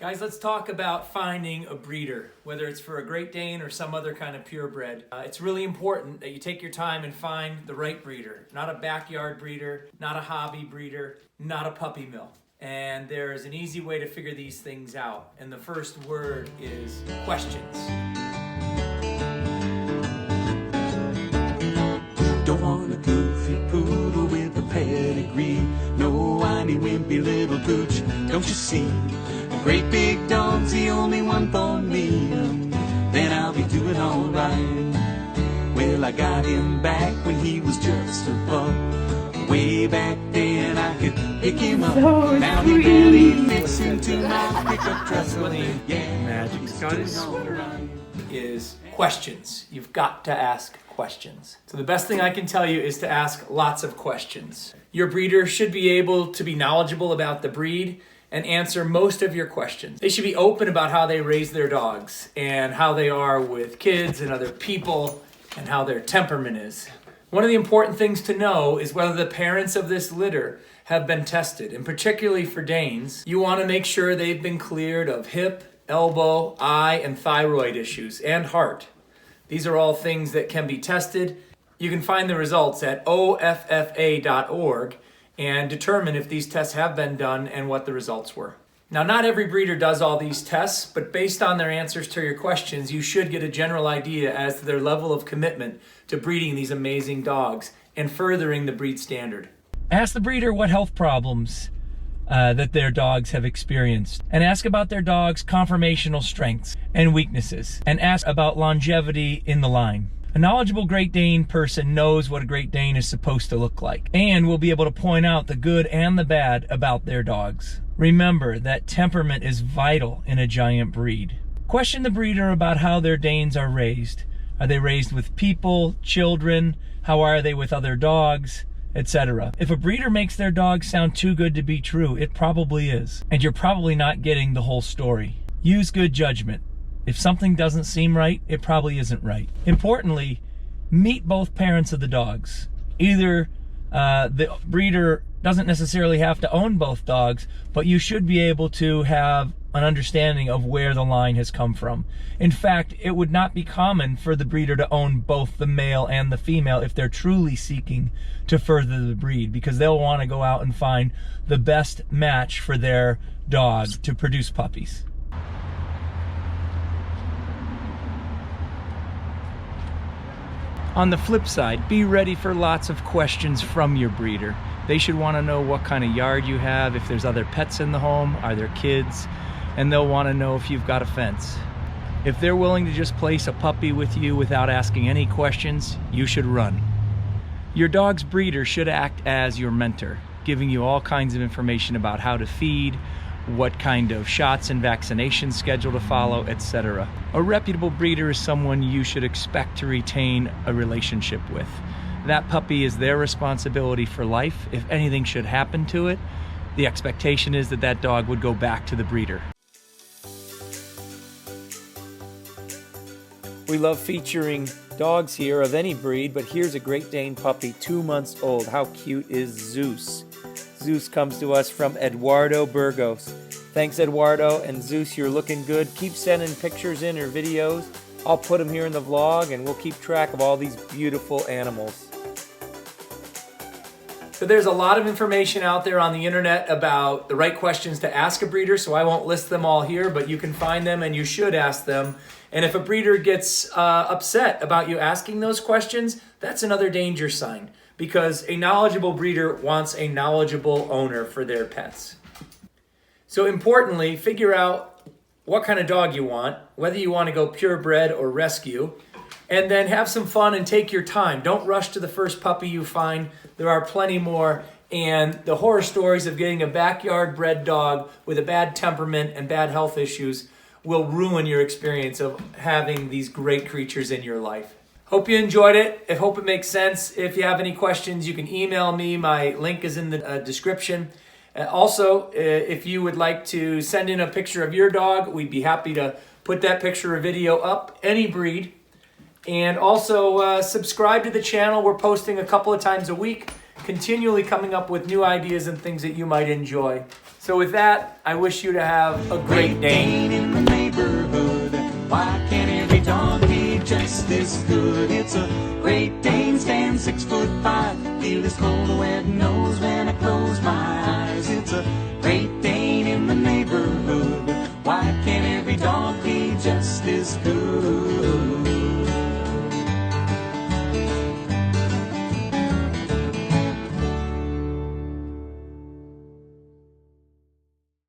Guys, let's talk about finding a breeder, whether it's for a Great Dane or some other kind of purebred. It's really important that you take your time and find the right breeder. Not a backyard breeder, not a hobby breeder, not a puppy mill. And there's an easy way to figure these things out. And the first word is questions. Don't want a goofy poodle with a pedigree. No whiny, wimpy little pooch, don't you see? A great big dog's the only one for me. Then I'll be doing alright. Well, I got him back when he was just a pup. Way back then I could pick him up. So now sweet. he really fits into my pickup truck. Yeah, Magic's got his is questions. You've got to ask questions. So the best thing I can tell you is to ask lots of questions. Your breeder should be able to be knowledgeable about the breed and answer most of your questions. They should be open about how they raise their dogs and how they are with kids and other people and how their temperament is. One of the important things to know is whether the parents of this litter have been tested, and particularly for Danes, you want to make sure they've been cleared of hip, elbow, eye, and thyroid issues, and heart. These are all things that can be tested. You can find the results at offa.org and determine if these tests have been done and what the results were. Now, not every breeder does all these tests, but based on their answers to your questions, you should get a general idea as to their level of commitment to breeding these amazing dogs and furthering the breed standard. Ask the breeder what health problems that their dogs have experienced, and ask about their dog's conformational strengths and weaknesses, and ask about longevity in the line. A knowledgeable Great Dane person knows what a Great Dane is supposed to look like and will be able to point out the good and the bad about their dogs. Remember that temperament is vital in a giant breed. Question the breeder about how their Danes are raised. Are they raised with people, children? How are they with other dogs, etc.? If a breeder makes their dog sound too good to be true, it probably is, and you're probably not getting the whole story. Use good judgment. If something doesn't seem right, it probably isn't right. Importantly, meet both parents of the dogs. Either the breeder doesn't necessarily have to own both dogs, but you should be able to have an understanding of where the line has come from. In fact, it would not be common for the breeder to own both the male and the female if they're truly seeking to further the breed, because they'll want to go out and find the best match for their dog to produce puppies. On the flip side, be ready for lots of questions from your breeder. They should want to know what kind of yard you have, if there's other pets in the home, are there kids, and they'll want to know if you've got a fence. If they're willing to just place a puppy with you without asking any questions, you should run. Your dog's breeder should act as your mentor, giving you all kinds of information about how to feed, what kind of shots and vaccination schedule to follow, etc. A reputable breeder is someone you should expect to retain a relationship with. That puppy is their responsibility for life. If anything should happen to it, the expectation is that that dog would go back to the breeder. We love featuring dogs here of any breed, but here's a Great Dane puppy, 2 months old. How cute is Zeus? Zeus comes to us from Eduardo Burgos. Thanks, Eduardo, and Zeus, you're looking good. Keep sending pictures in or videos. I'll put them here in the vlog, and we'll keep track of all these beautiful animals. So there's a lot of information out there on the internet about the right questions to ask a breeder, so I won't list them all here, but you can find them and you should ask them. And if a breeder gets upset about you asking those questions, that's another danger sign, because a knowledgeable breeder wants a knowledgeable owner for their pets. So importantly, figure out what kind of dog you want, whether you want to go purebred or rescue, and then have some fun and take your time. Don't rush to the first puppy you find. There are plenty more, and the horror stories of getting a backyard bred dog with a bad temperament and bad health issues will ruin your experience of having these great creatures in your life. Hope you enjoyed it. I hope it makes sense. If you have any questions, you can email me. My link is in the description. Also, if you would like to send in a picture of your dog, we'd be happy to put that picture or video up, any breed. And also subscribe to the channel. We're posting a couple of times a week, continually coming up with new ideas and things that you might enjoy. So with that, I wish you to have a great day. In the neighborhood, why can't every dog be just this good? It's a Great Dane, stand 6'5", feel his cold wet nose when